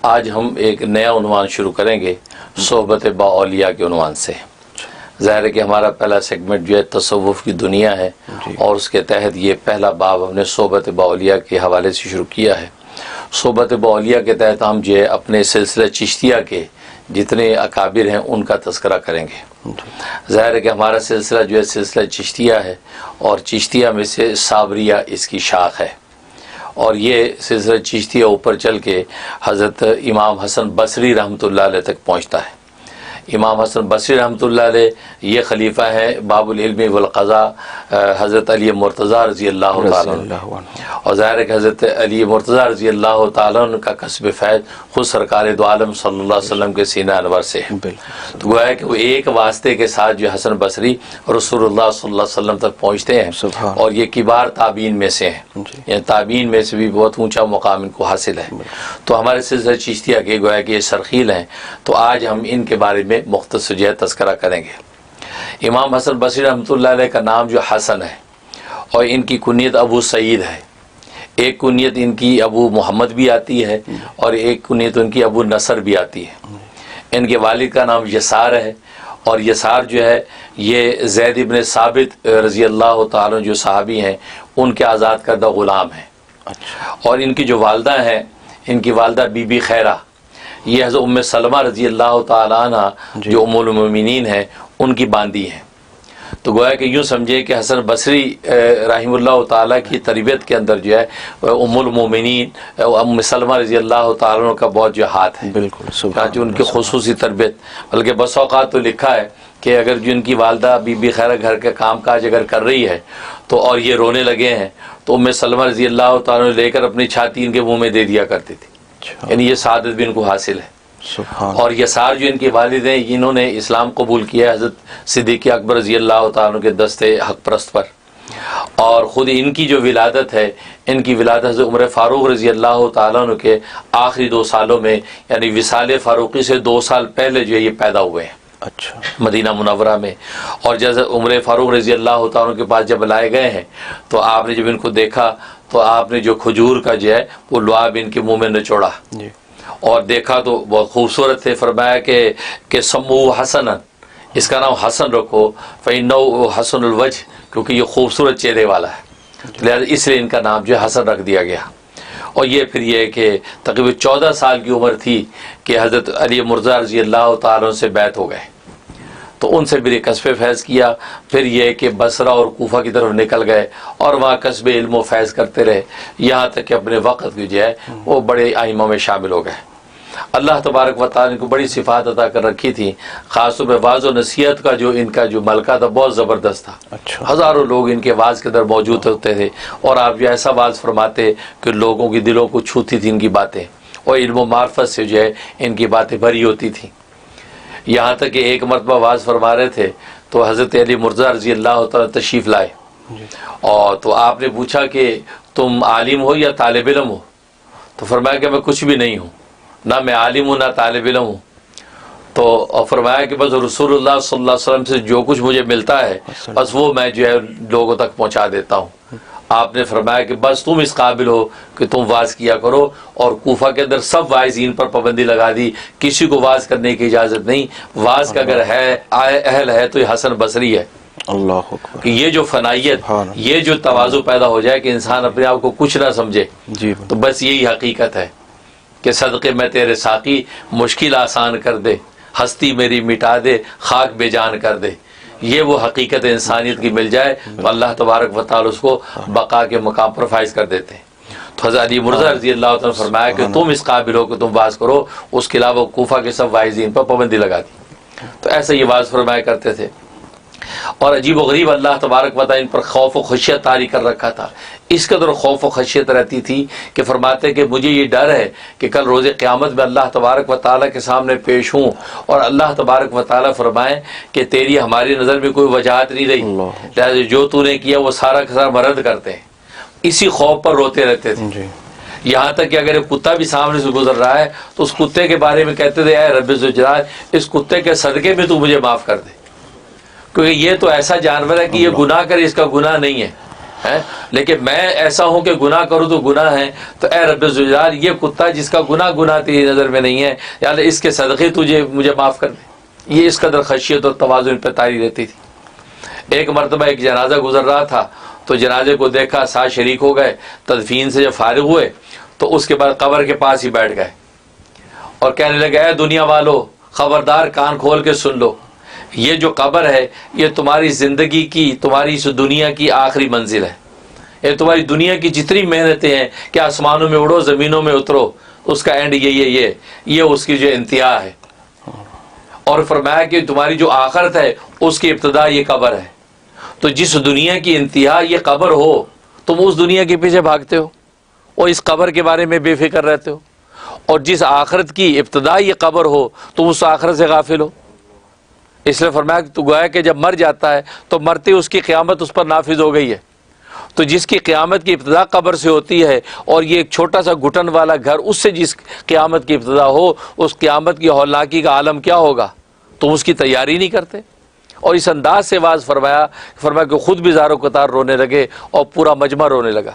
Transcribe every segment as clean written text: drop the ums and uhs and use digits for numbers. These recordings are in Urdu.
آج ہم ایک نیا عنوان شروع کریں گے صحبت با اولیاء کے عنوان سے۔ ظاہر ہے کہ ہمارا پہلا سیگمنٹ جو ہے تصوف کی دنیا ہے، اور اس کے تحت یہ پہلا باب ہم نے صحبت با اولیاء کے حوالے سے شروع کیا ہے۔ صحبت با اولیاء کے تحت ہم جو ہے اپنے سلسلہ چشتیہ کے جتنے اکابر ہیں ان کا تذکرہ کریں گے۔ ظاہر ہے کہ ہمارا سلسلہ جو ہے سلسلہ چشتیہ ہے، اور چشتیہ میں سے صابریہ اس کی شاخ ہے، اور یہ سلسلہ چشتیہ اوپر چل کے حضرت امام حسن بصری رحمۃ اللہ علیہ تک پہنچتا ہے۔ امام حسن بصری رحمۃ اللہ علیہ یہ خلیفہ ہیں باب العلم والقضاء حضرت علی مرتضیٰ رضی اللہ تعالیٰ عنہ، اور ظاہر ہے کہ حضرت علی مرتضیٰ رضی اللہ تعالیٰ عنہ کا کسب فیض خود سرکار دو عالم صلی اللہ علیہ وسلم کے سینہ انور سے ہے۔ تو گویا ہے کہ وہ ایک واسطے کے ساتھ جو حسن بصری رسول اللہ صلی اللہ علیہ وسلم تک پہنچتے ہیں، اور یہ کبار تابعین میں سے ہیں، یعنی تابعین میں سے بھی بہت اونچا مقام ان کو حاصل ہے۔ تو ہمارے سلسلہ چشتیہ کے گویا کہ یہ سرخیل ہیں، تو آج ہم ان کے بارے میں مختصر جو ہے تذکرہ کریں گے۔ امام حسن بصری رحمۃ اللہ علیہ کا نام جو حسن ہے، اور ان کی کنیت ابو سعید ہے۔ ایک کنیت ان کی ابو محمد بھی آتی ہے، اور ایک کنیت ان کی ابو نصر بھی آتی ہے۔ ان کے والد کا نام یسار ہے، اور یسار جو ہے یہ زید ابن ثابت رضی اللہ تعالیٰ جو صحابی ہیں ان کے آزاد کردہ غلام ہیں۔ اور ان کی جو والدہ ہیں، ان کی والدہ بی بی خیرہ، یہ حضرت ام سلمہ رضی اللہ تعالیٰ عنہ جو ام المومنین ہیں ان کی باندی ہیں۔ تو گویا کہ یوں سمجھے کہ حسن بصری رحمہ اللہ تعالیٰ کی تربیت کے اندر جو ہے ام المومنین ام سلمہ رضی اللہ تعالیٰ عنہ کا بہت جو ہاتھ ہے، بالکل ان کی خصوصی تربیت۔ بلکہ بس اوقات تو لکھا ہے کہ اگر جو ان کی والدہ بی بی خیرہ گھر کا کام کاج اگر کر رہی ہے تو اور یہ رونے لگے ہیں تو ام سلمہ رضی اللہ تعالیٰ عنہ لے کر اپنی چھاتی ان کے منہ میں دے دیا کرتی تھی، یعنی یہ سعادت بھی ان کو حاصل ہے۔ اور یسار جو ان کے والد ہیں، انہوں نے اسلام قبول کیا حضرت صدیق اکبر رضی اللہ تعالیٰ کے دستے حق پرست پر، اور خود ان کی جو ولادت ہے، ان کی ولادت حضرت عمر فاروق رضی اللہ تعالیٰ عنہ کے آخری 2 سالوں میں، یعنی وصال فاروقی سے 2 سال پہلے جو ہے یہ پیدا ہوئے ہیں مدینہ منورہ میں۔ اور جیسے عمر فاروق رضی اللہ تعالیٰ کے پاس جب لائے گئے ہیں تو آپ نے جب ان کو دیکھا تو آپ نے جو کھجور کا جو ہے وہ لعاب ان کے منہ میں نچوڑا، اور دیکھا تو بہت خوبصورت تھے۔ فرمایا کہ سمو حسن، اس کا نام حسن رکھو، فإنہ حسن الوجہ، کیونکہ یہ خوبصورت چہرے والا ہے، لہذا اس لیے ان کا نام جو ہے حسن رکھ دیا گیا۔ اور یہ پھر یہ کہ تقریباً 14 سال کی عمر تھی کہ حضرت علی مرتضیٰ رضی اللہ تعالیٰ سے بیعت ہو گئے، تو ان سے بھی کسب فیض کیا۔ پھر یہ کہ بصرہ اور کوفہ کی طرف نکل گئے، اور وہاں کسب علم و فیض کرتے رہے، یہاں تک کہ اپنے وقت کی جو ہے وہ بڑے ائمہ میں شامل ہو گئے۔ اللہ تبارک و تعالیٰ نے کو بڑی صفات عطا کر رکھی تھی، خاص طور پہ واعظ و نصیحت کا جو ان کا جو ملکہ تھا بہت زبردست تھا۔ ہزاروں لوگ ان کے واعظ کے اندر موجود ہوتے تھے، اور آپ جو ایسا واعظ فرماتے کہ لوگوں کی دلوں کو چھوتی تھی ان کی باتیں، اور علم و معرفت سے جو ہے ان کی باتیں بھری ہوتی تھیں۔ یہاں تک کہ ایک مرتبہ واعظ فرما رہے تھے تو حضرت علی مرتضیٰ رضی اللہ تعالیٰ تشریف لائے، اور تو آپ نے پوچھا کہ تم عالم ہو یا طالب علم ہو؟ تو فرمایا کہ میں کچھ بھی نہیں ہوں، نہ میں عالم ہوں نہ طالب علم ہوں۔ تو فرمایا کہ بس رسول اللہ صلی اللہ علیہ وسلم سے جو کچھ مجھے ملتا ہے بس وہ میں جو ہے لوگوں تک پہنچا دیتا ہوں۔ آپ نے فرمایا کہ بس تم اس قابل ہو کہ تم واعظ کیا کرو، اور کوفہ کے اندر سب واعظین پر پابندی لگا دی، کسی کو واعظ کرنے کی اجازت نہیں۔ واعظ کا اگر ہے اہل ہے تو یہ حسن بصری ہے۔ اللہ اکبر، کہ یہ جو فنائیت، یہ جو تواضع پیدا ہو جائے کہ انسان اپنے آپ کو کچھ نہ سمجھے، تو بس یہی حقیقت ہے کہ صدقے میں تیرے ساقی مشکل آسان کر دے، ہستی میری مٹا دے، خاک بے جان کر دے۔ یہ وہ حقیقت انسانیت کی مل جائے تو اللہ تبارک و تعالی اس کو بقا کے مقام پر فائز کر دیتے ہیں۔ تو حضرت علی مرتضیٰ رضی اللہ عنہ نے فرمایا کہ تم اس قابل ہو کہ تم واعظ کرو، اس کے علاوہ کوفہ کے سب واعظین پر پابندی لگا دی۔ تو ایسے یہ واعظ فرمایا کرتے تھے، اور عجیب و غریب اللہ تبارک و تعالی ان پر خوف و خشیت طاری کر رکھا تھا۔ اس قدر خوف و خشیت رہتی تھی کہ فرماتے کہ مجھے یہ ڈر ہے کہ کل روز قیامت میں اللہ تبارک و تعالیٰ کے سامنے پیش ہوں، اور اللہ تبارک و تعالیٰ فرمائیں کہ تیری ہماری نظر میں کوئی وجاہت نہیں رہی، لہٰذا جو تو نے کیا وہ سارا کا سارا مرد کرتے ہیں۔ اسی خوف پر روتے رہتے تھے، یہاں تک کہ اگر ایک کتا بھی سامنے سے گزر رہا ہے تو اس کتے کے بارے میں کہتے تھے اے رب ذوالجلال، اس کتے کے صدقے میں تو مجھے معاف کر دے، کیونکہ یہ تو ایسا جانور ہے کہ یہ گناہ کرے، اس کا گناہ نہیں ہے، لیکن میں ایسا ہوں کہ گناہ کروں تو گناہ ہے، تو اے رب ذوالجلال یہ کتا جس کا گناہ تیری نظر میں نہیں ہے، یا اللہ اس کے صدقے تجھے مجھے معاف کر دے۔ یہ اس قدر خشیت اور تواضع پہ طاری رہتی تھی۔ ایک مرتبہ ایک جنازہ گزر رہا تھا، تو جنازے کو دیکھا، ساتھ شریک ہو گئے، تدفین سے جب فارغ ہوئے تو اس کے بعد قبر کے پاس ہی بیٹھ گئے اور کہنے لگے اے دنیا والو خبردار کان کھول کے سن لو، یہ جو قبر ہے یہ تمہاری زندگی کی، تمہاری اس دنیا کی آخری منزل ہے، یہ تمہاری دنیا کی جتنی محنتیں ہیں کہ آسمانوں میں اڑو زمینوں میں اترو، اس کا اینڈ یہ اس کی جو انتہا ہے۔ اور فرمایا کہ تمہاری جو آخرت ہے اس کی ابتدا یہ قبر ہے، تو جس دنیا کی انتہا یہ قبر ہو تم اس دنیا کے پیچھے بھاگتے ہو اور اس قبر کے بارے میں بے فکر رہتے ہو، اور جس آخرت کی ابتدا یہ قبر ہو تم اس آخرت سے غافل ہو۔ اس لیے فرمایا کہ تو گویا کہ جب مر جاتا ہے تو مرتے اس کی قیامت اس پر نافذ ہو گئی ہے، تو جس کی قیامت کی ابتدا قبر سے ہوتی ہے اور یہ ایک چھوٹا سا گھٹن والا گھر اس سے جس قیامت کی ابتدا ہو، اس قیامت کی ہولناکی کا عالم کیا ہوگا، تم اس کی تیاری نہیں کرتے۔ اور اس انداز سے واز فرمایا کہ خود بھی زار و قطار رونے لگے اور پورا مجمع رونے لگا۔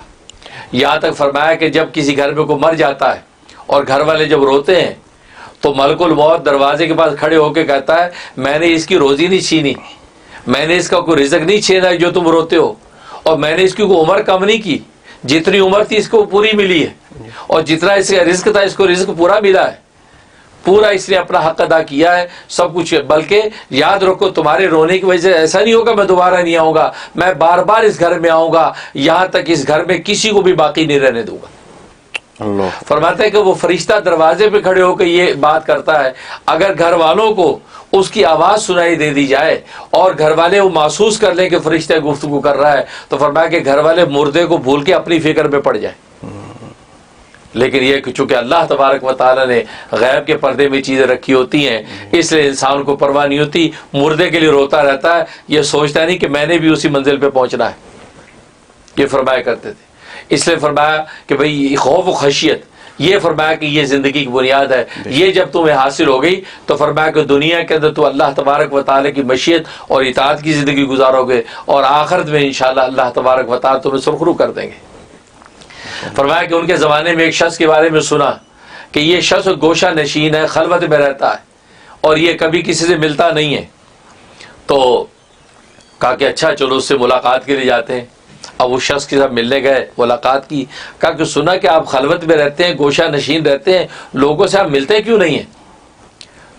یہاں تک فرمایا کہ جب کسی گھر میں کوئی مر جاتا ہے اور گھر والے جب روتے ہیں تو ملک الموت دروازے کے پاس کھڑے ہو کے کہتا ہے میں نے اس کی روزی نہیں چھینی، میں نے اس کا کوئی رزق نہیں چھینا جو تم روتے ہو، اور میں نے اس کی کوئی عمر کم نہیں کی، جتنی عمر تھی اس کو پوری ملی ہے، اور جتنا اس کا رزق تھا اس کو رزق پورا ملا ہے، پورا اس نے اپنا حق ادا کیا ہے، سب کچھ۔ بلکہ یاد رکھو تمہارے رونے کی وجہ سے ایسا نہیں ہوگا میں دوبارہ نہیں آؤں گا، میں بار بار اس گھر میں آؤں گا، یہاں تک اس گھر میں کسی کو بھی باقی نہیں رہنے دوں گا۔ فرماتا ہے کہ وہ فرشتہ دروازے پہ کھڑے ہو کے یہ بات کرتا ہے، اگر گھر والوں کو اس کی آواز سنائی دے دی جائے اور گھر والے وہ محسوس کر لیں کہ فرشتہ گفتگو کر رہا ہے، تو فرمایا کہ گھر والے مردے کو بھول کے اپنی فکر میں پڑ جائیں۔ لیکن یہ کہ چونکہ اللہ تبارک و تعالیٰ نے غیب کے پردے میں چیزیں رکھی ہوتی ہیں، اس لیے انسان کو پرواہ نہیں ہوتی، مردے کے لیے روتا رہتا ہے، یہ سوچتا نہیں کہ میں نے بھی اسی منزل پہ پہنچنا ہے، یہ فرمایا کرتے تھے۔ اس لیے فرمایا کہ بھئی خوف و خشیت، یہ فرمایا کہ یہ زندگی کی بنیاد ہے، یہ جب تمہیں حاصل ہو گئی تو فرمایا کہ دنیا کے اندر تو اللہ تبارک و تعالیٰ کی مشیت اور اطاعت کی زندگی گزارو گے، اور آخرت میں انشاءاللہ اللہ تبارک و تعالیٰ تمہیں سرخرو کر دیں گے۔ فرمایا کہ ان کے زمانے میں ایک شخص کے بارے میں سنا کہ یہ شخص گوشہ نشین ہے، خلوت میں رہتا ہے اور یہ کبھی کسی سے ملتا نہیں ہے، تو کہا کہ اچھا چلو اس سے ملاقات کے لیے جاتے ہیں۔ اب اس شخص کے ساتھ ملنے گئے، ملاقات کی، کہا کہ سنا کہ آپ خلوت میں رہتے ہیں، گوشہ نشین رہتے ہیں، لوگوں سے آپ ملتے کیوں نہیں ہیں؟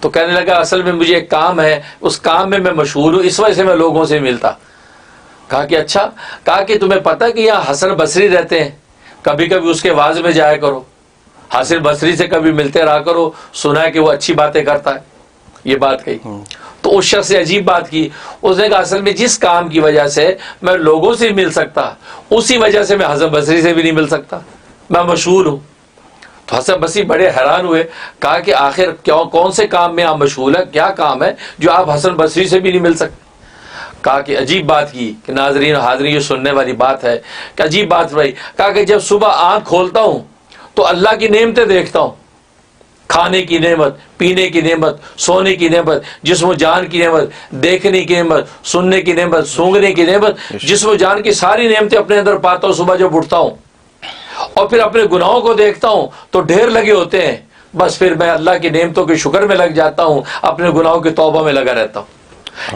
تو کہنے لگا اصل میں مجھے ایک کام ہے، اس کام میں میں مشغول ہوں، اس وجہ سے میں لوگوں سے ملتا۔ کہا کہ اچھا، کہا کہ تمہیں پتہ کہ یہاں حسن بصری رہتے ہیں، کبھی کبھی اس کے واز میں جایا کرو، حسن بصری سے کبھی ملتے رہا کرو، سنا ہے کہ وہ اچھی باتیں کرتا ہے، یہ بات کہی۔ تو اس شخص سے عجیب بات کی، اس نے کہا اصل میں جس کام کی وجہ سے میں لوگوں سے مل سکتا اسی وجہ سے میں حسن بصری سے بھی نہیں مل سکتا، میں مشغول ہوں۔ تو حسن بصری بڑے حیران ہوئے، کہا کہ آخر کون سے کام میں آپ مشغول ہیں، کیا کام ہے جو آپ حسن بصری سے بھی نہیں مل سکتے؟ کہا کہ عجیب بات کی کہ ناظرین حاضرین یہ سننے والی بات ہے کہ عجیب بات بھائی، کہا کہ جب صبح آنکھ کھولتا ہوں تو اللہ کی نعمتیں دیکھتا ہوں، کھانے کی نعمت، پینے کی نعمت، سونے کی نعمت، جسم و جان کی نعمت، دیکھنے کی نعمت، سننے کی نعمت، سونگھنے کی نعمت، جسم و جان کی ساری نعمتیں اپنے اندر پاتا ہوں صبح جب اٹھتا ہوں، اور پھر اپنے گناہوں کو دیکھتا ہوں تو ڈھیر لگے ہوتے ہیں، بس پھر میں اللہ کی نعمتوں کے شکر میں لگ جاتا ہوں، اپنے گناہوں کی توبہ میں لگا رہتا ہوں۔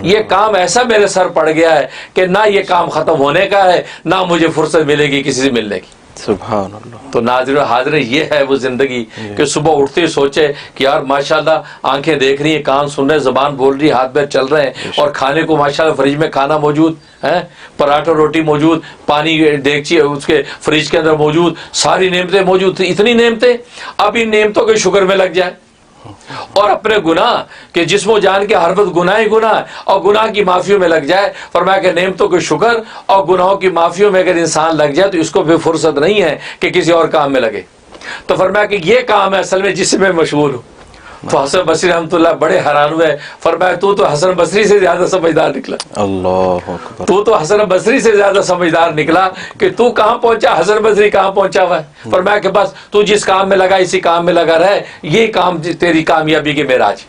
یہ کام ایسا میرے سر پڑ گیا ہے کہ نہ یہ کام ختم ہونے کا ہے، نہ مجھے فرصت ملے گی کسی سے ملنے کی۔ سبحان اللہ۔ تو ناظرین حاضر یہ ہے وہ زندگی کہ صبح اٹھتے ہی سوچے کہ یار ماشاءاللہ آنکھیں دیکھ رہی ہیں، کان سن رہے ہیں، زبان بول رہی ہے، ہاتھ پیر چل رہے ہیں، اور کھانے کو ماشاءاللہ فریج میں کھانا موجود ہے، پراٹھا روٹی موجود، پانی دیگچی اس کے فریج کے اندر موجود، ساری نعمتیں موجود تھیں، اتنی نعمتیں، اب ان نعمتوں کے شکر میں لگ جائے، اور اپنے گناہ کہ جسم و جان کے ہر وقت گناہ ہی گناہ اور گناہ کی معافیوں میں لگ جائے۔ فرمایا کہ نعمتوں کے شکر اور گناہوں کی معافیوں میں اگر انسان لگ جائے تو اس کو پھر فرصت نہیں ہے کہ کسی اور کام میں لگے۔ تو فرمایا کہ یہ کام ہے اصل میں جس سے میں مشغول ہوں۔ تو حسن بصری رحمۃ اللہ بڑے حیران ہوئے، فرمایا تو حسن بصری سے زیادہ سمجھدار نکلا، اللہ اکبر، تو حسن بصری سے زیادہ سمجھدار نکلا کہ تو کہاں پہنچا، حسن بصری کہاں پہنچا ہوا ہے۔ فرمایا کہ بس تو جس کام میں لگا اسی کام میں لگا رہے، یہ کام تیری کامیابی کی معراج۔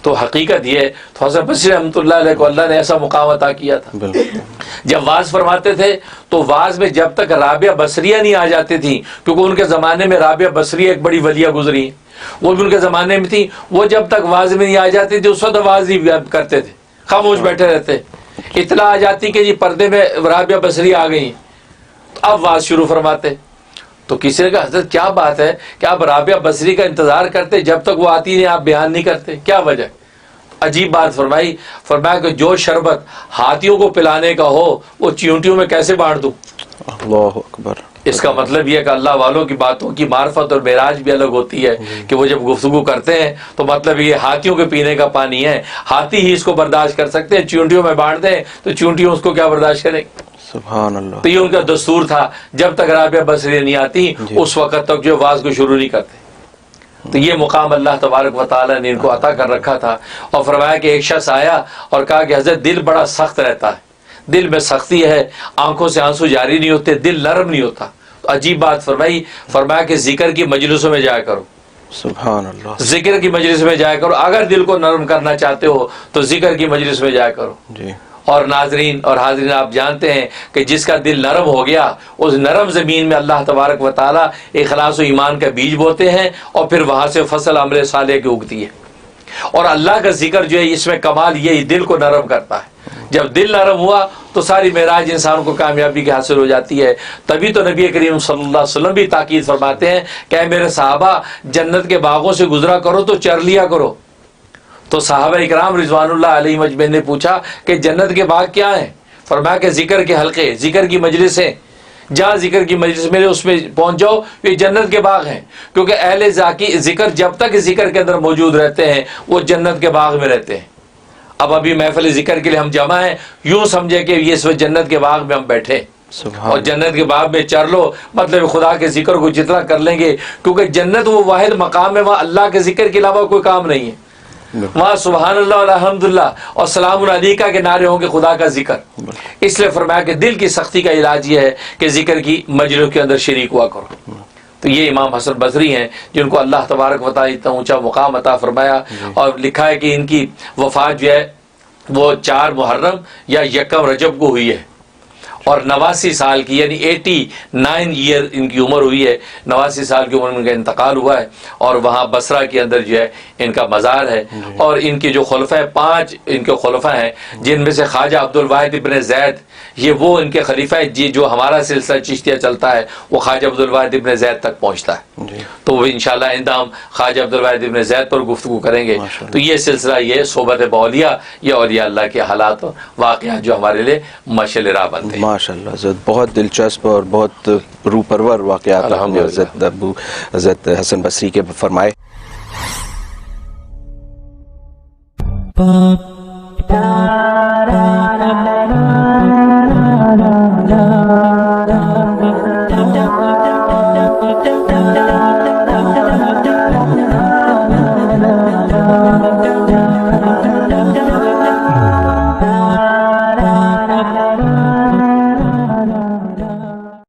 تو حقیقت یہ ہے تو حسن بصری رحمۃ اللہ علیہ کو اللہ نے ایسا مقام عطا کیا تھا. بالکل. جب واز فرماتے تھے تو واز میں جب تک رابعہ بصریہ نہیں آ جاتی تھی، کیونکہ ان کے زمانے میں رابعہ بصریہ ایک بڑی ولیہ گزری، وہ بھی ان کے زمانے میں تھی، وہ جب تک واز میں نہیں آ جاتی تھی اس وقت واز ہی کرتے تھے، خاموش بیٹھے رہتے. اطلاع آ جاتی کہ جی پردے میں رابعہ بصریہ آ گئی، اب واز شروع فرماتے. تو کسی نے کہا حضرت کیا بات ہے کہ آپ رابعہ بصری کا انتظار کرتے، جب تک وہ آتی نہیں آپ بیان نہیں کرتے، کیا وجہ؟ عجیب بات فرمائی. فرمایا کہ جو شربت ہاتھیوں کو پلانے کا ہو وہ چیونٹیوں میں کیسے بانٹ دوں. اللہ اکبر. اس کا مطلب یہ کہ اللہ والوں کی باتوں کی معرفت اور معراج بھی الگ ہوتی ہے کہ وہ جب گفتگو کرتے ہیں تو مطلب یہ ہاتھیوں کے پینے کا پانی ہے، ہاتھی ہی اس کو برداشت کر سکتے ہیں، چیونٹیوں میں بانٹ دیں تو چیونٹیوں اس کو کیا برداشت کریں. سبحان اللہ. تو یہ ان کا دستور تھا، جب تک رابعہ بصری نہیں آتی اس وقت تک جو واز کو شروع نہیں کرتے. تو یہ مقام اللہ تبارک و تعالیٰ نے ان کو عطا کر رکھا تھا. اور فرمایا کہ ایک شخص آیا اور کہا کہ حضرت دل بڑا سخت رہتا ہے، دل میں سختی ہے، آنکھوں سے آنسو جاری نہیں ہوتے، دل نرم نہیں ہوتا. تو عجیب بات فرمائی. فرمایا کہ ذکر کی مجلسوں میں جایا کرو، سبحان اللہ. ذکر کی مجلس میں جایا کرو، اگر دل کو نرم کرنا چاہتے ہو تو ذکر کی مجلس میں جایا کرو. جی. اور ناظرین اور حاضرین آپ جانتے ہیں کہ جس کا دل نرم ہو گیا اس نرم زمین میں اللہ تبارک و تعالیٰ اخلاص و ایمان کا بیج بوتے ہیں اور پھر وہاں سے فصل عمل صالح کی اگتی ہے. اور اللہ کا ذکر جو ہے اس میں کمال یہ دل کو نرم کرتا ہے. جب دل نرم ہوا تو ساری معراج انسان کو کامیابی کی حاصل ہو جاتی ہے. تبھی تو نبی کریم صلی اللہ علیہ وسلم بھی تاکید فرماتے ہیں کہ اے میرے صحابہ جنت کے باغوں سے گزرا کرو تو چر لیا کرو. تو صحابہ اکرام رضوان اللہ علیہ مجمعین نے پوچھا کہ جنت کے باغ کیا ہیں؟ فرمایا کہ ذکر کے حلقے، ذکر کی مجلسیں، جہاں ذکر کی مجلس میرے اس میں پہنچ جاؤ، یہ جنت کے باغ ہیں. کیونکہ اہل ذکر جب تک ذکر کے اندر موجود رہتے ہیں وہ جنت کے باغ میں رہتے ہیں. اب ابھی محفل ذکر کے لیے ہم جمع ہیں، یوں سمجھے کہ یہ اس وقت جنت کے باغ میں ہم بیٹھے اور جنت کے باغ میں چر لو. مطلب خدا کے ذکر کو جتنا کر لیں گے، کیونکہ جنت وہ واحد مقام ہے وہاں اللہ کے ذکر کے علاوہ کوئی کام نہیں ہے. وہاں سبحان اللہ الحمدللہ اور سلام علیکہ کے نعرے ہوں گے، خدا کا ذکر. اس لیے فرمایا کہ دل کی سختی کا علاج یہ ہے کہ ذکر کی مجلسوں کے اندر شریک ہوا کرو. تو یہ امام حسن بصری ہیں جن کو اللہ تبارک و تعالیٰ اتنا اونچا مقام عطا فرمایا. اور لکھا ہے کہ ان کی وفات جو ہے وہ 4 محرم یا 1 رجب کو ہوئی ہے اور 89 سال کی یعنی 89 ایئر ان کی عمر ہوئی ہے. 89 سال کی عمر میں ان کا انتقال ہوا ہے. اور وہاں بصرہ کے اندر جو ہے ان کا مزار ہے. اور ان کے جو خلفاء 5 ان کے خلفاء ہیں جن میں سے خواجہ عبد الواحد ابن زید، یہ وہ ان کے خلیفہ ہے جی جو ہمارا سلسلہ چشتیہ چلتا ہے وہ خواجہ عبد الواحد ابن زید تک پہنچتا ہے. تو وہ انشاءاللہ آئندہ ہم خواجہ عبد الواحد ابن زید پر گفتگو کریں گے. تو یہ سلسلہ یہ صحبت باولیاء، یہ اولیاء اللہ کے حالات اور واقعات جو ہمارے لیے مشعل راہ بنتے ہیں. ماشاء اللہ حضرت بہت دلچسپ اور بہت روح پرور واقعات آپ نے حضرت حضرت حسن بصری کے فرمائے. Ba